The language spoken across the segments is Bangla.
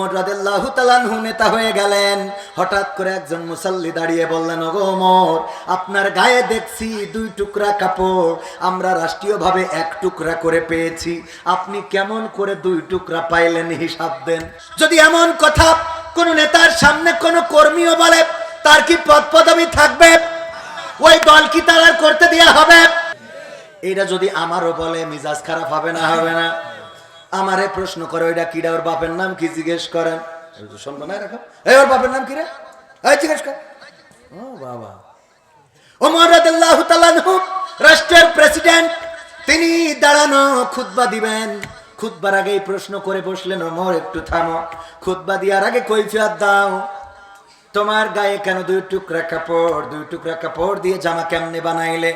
ওমর রাদিয়াল্লাহু তাআলা আনহু নেতা হয়ে গেলেন। হঠাৎ করে একজন মুসাল্লি দাঁড়িয়ে বললেন, ওগো ওমর, আপনার গায়ে দেখছি 2 টুকরা কাপড়, আমরা রাষ্ট্রীয়ভাবে 1 টুকরা করে পেয়েছি, আপনি কেমন করে 2 টুকরা পাইলেন হিসাব দেন। যদি এমন কথা কোন নেতার সামনে কোন কর্মীও বলে, তার কি পদ পদবি থাকবে? ওই দল কি তার আর করতে দেয়া হবে? এটা যদি আমারও বলে মিজাজ খারাপ হবে না? হবে না? আমারে প্রশ্ন করে ওইটা কিরা, ওর বাপের নাম কি জিজ্ঞেস করেন, শুনবো না এরকম, এই ওর বাপের নাম কি রে, এই জিজ্ঞেস কর। ও বাবা, ওমর রাদিয়াল্লাহু তাআলা আনহু রাষ্ট্রের প্রেসিডেন্ট, তিনি দাঁড়ানো খুতবা দিবেন। খুতবার আগেই প্রশ্ন করে বসলেন, ওমর একটু থামো, খুতবা দেওয়ার আগে কৈফিয়ত দাও, তোমার গায়ে কেন 2 টুকরা কাপড়? 2 টুকরা কাপড় দিয়ে জামা কেমনে বানাইলে?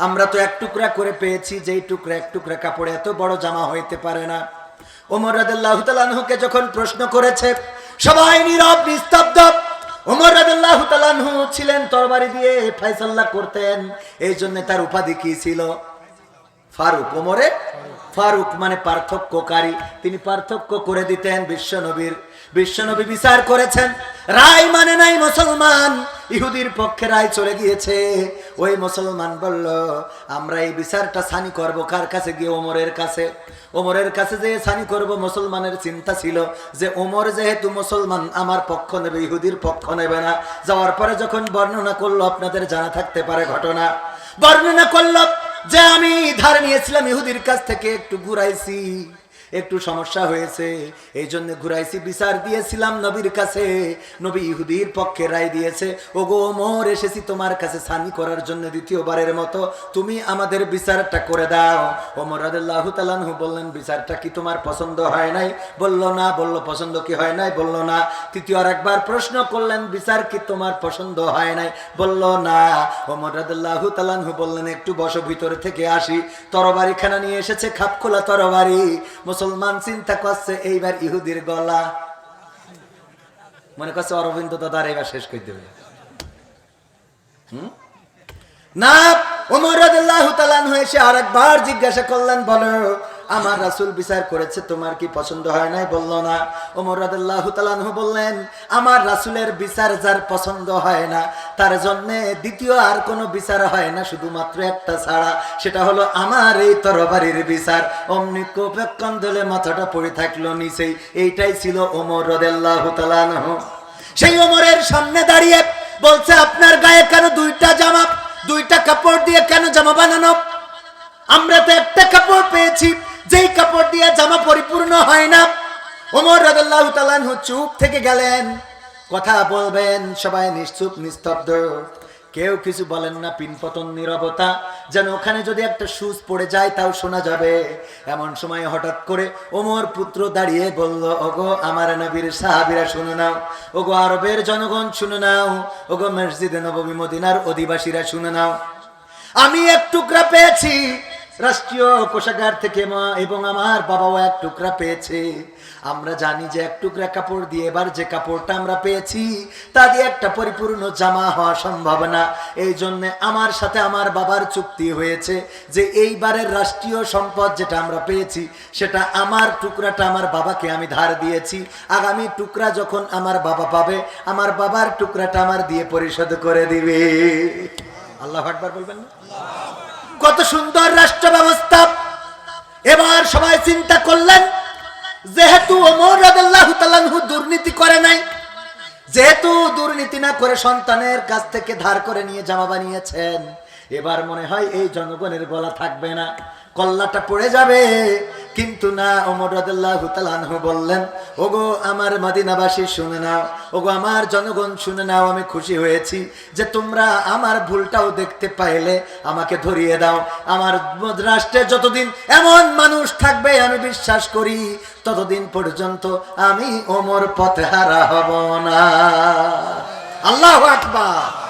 আমরা তো 1 টুকরা করে পেয়েছি, যেই টুকরা 1 টুকরা কাপড়ে এত বড় জামা হইতে পারে না। ওমর রাদিয়াল্লাহু তাআলা আনহুকে যখন প্রশ্ন করেছে, সবাই নীরব নিস্তব্ধ। ওমর রাদিয়াল্লাহু তাআলা আনহু ছিলেন তরবারি দিয়ে ফয়সালা করতেন, এই জন্য তার উপাধি কি ছিল? ফারুক। ওমরে ফারুক মানে পার্থক্যকারী, তিনি পার্থক্য করে দিতেন বিশ্বনবীর। বিশ্বনবী বিচার করেছেন, রায় মানে নাই মুসলমান, ইহুদির পক্ষে রায় চলে গিয়েছে। ওই মুসলমান বলল, আমরা এই বিচারটা সানি করব কার কাছে গিয়ে? ওমরের কাছে। ওমরের কাছে যে সানি করব, মুসলমানের চিন্তা ছিল যে ওমর যেহেতু মুসলমান আমার পক্ষ নেবে, ইহুদির পক্ষ নেবে না। যাওয়ার পরে যখন বর্ণনা করলো, আপনাদের জানা থাকতে পারে ঘটনা, বর্ণনা করলো যে আমি ধার নিয়েছিলাম ইহুদির কাছ থেকে, একটু ঘুরাইছি, একটু সমস্যা হয়েছে, এই জন্য ঘুরাইছি, বিচার দিয়েছিলাম নবীর কাছে, নবী ইহুদির পক্ষে রায় দিয়েছে। ওগো ওমর, এসেছি তোমার কাছে সানি করার জন্য দ্বিতীয়বারের মতো, তুমি আমাদের বিচারটা করে দাও। ওমর রাদিয়াল্লাহু তাআলা আনহু বললেন, বিচারটা কি তোমার পছন্দ হয় নাই? বলল না। বলল পছন্দ কি হয় নাই? বলল না। তৃতীয় আরেকবার প্রশ্ন করলেন, বিচার কি তোমার পছন্দ হয় নাই? বলল না। ওমর রাদিয়াল্লাহু তাআলা আনহু বললেন, একটু বসো, ভিতরে থেকে আসি। তরবারিখানা নিয়ে এসেছে, খাপখোলা তরবারি। মুসলমান চিন্তা করছে এইবার ইহুদির গলা, মনে করছে অরবিন্দ দাদার এবার শেষ করে দেবে না। ওমর রাদিয়াল্লাহু তাআলা আনহু এসে আরেকবার জিজ্ঞাসা করলেন, বলো আমার রাসূল বিচার করেছে, তোমার কি পছন্দ হয় নাই? বলল না। ওমর রাদিয়াল্লাহু তাআলা আনহু বললেন, আমার রাসূলের বিচার যার পছন্দ হয় না, তার জন্য দ্বিতীয় আর কোনো বিচার হয় না, শুধুমাত্র একটা ছাড়া, সেটা হলো আমার এই তরবারির বিচার। অমনি কোপেক্ষণ দলে মাথাটা পড়ে থাকলো নিচেই। এইটাই ছিল ওমর রাদিয়াল্লাহু তাআলা আনহু। সেই ওমরের সামনে দাঁড়িয়ে বলছে, আপনার গায়ে কেন 2টা জামা, 2টা কাপড় দিয়ে কেন জামা বানানো? আমরা তো একটা কাপড় পেয়েছি, যেই কাপড় দিয়ে জামা পরিপূর্ণ হয় না। ওমর রাদিয়াল্লাহু তাআলা আনহু চুপ থেকে গেলেন। কথা বলবেন, সবাই নিশ্চুপ নিস্তব্ধ, কেউ কিছু বলেন না, পিনপতন নীরবতা, যেন ওখানে যদি একটা সুচ পড়ে যায় তাও শোনা যাবে। এমন সময় হঠাৎ করে ওমর পুত্র দাঁড়িয়ে বলল, ওগো আমার নবীর সাহাবীরা শুনে নাও, ওগো আরবের জনগণ শুনে নাও, ওগো মসজিদে নববী মদিনার অধিবাসীরা শুনে নাও, আমি 1 টুকরা পেয়েছি রাষ্ট্রীয় কোষাগার থেকে, মা এবং আমার বাবাও 1 টুকরা পেয়েছে। আমরা জানি যে 1 টুকরা কাপড় দিয়ে এবার যে কাপড়টা আমরা পেয়েছি তা দিয়ে একটা পরিপূর্ণ জামা হওয়া সম্ভব না। এই জন্য আমার সাথে আমার বাবার চুক্তি হয়েছে যে এইবারের রাষ্ট্রীয় সম্পদ যেটা আমরা পেয়েছি, সেটা আমার টুকরাটা আমার বাবাকে আমি ধার দিয়েছি। আগামী টুকরা যখন আমার বাবা পাবে, আমার বাবার টুকরাটা আমার দিয়ে পরিশোধ করে দিবে। আল্লাহু আকবার বলবেন না? কত সুন্দর রাষ্ট্র ব্যবস্থা। এবার সবাই চিন্তা করলেন, যেহেতু ওমর রাদিয়াল্লাহু তাআলা আনহু দুর্নীতি করে নাই, যেহেতু দুর্নীতি না করে সন্তানের কাছ থেকে ধার করে নিয়ে জামা বানিয়েছেন, এবার মনে হয় এই জনগণের গলা থাকবে না, কল্লাটা পড়ে যাবে। কিন্তু না, ওমর রাদিয়াল্লাহু তাআলা আনহু বললেন, ওগো আমার মদিনাবাসী শুনে নাও, ওগো আমার জনগণ শুনে নাও, আমি খুশি হয়েছি যে তোমরা আমার ভুলটাও দেখতে পাইলে, আমাকে ধরিয়ে দাও। আমার রাষ্ট্রে যতদিন এমন মানুষ থাকবে, আমি বিশ্বাস করি ততদিন পর্যন্ত আমি ওমর পথহারা হব না। আল্লাহু আকবার।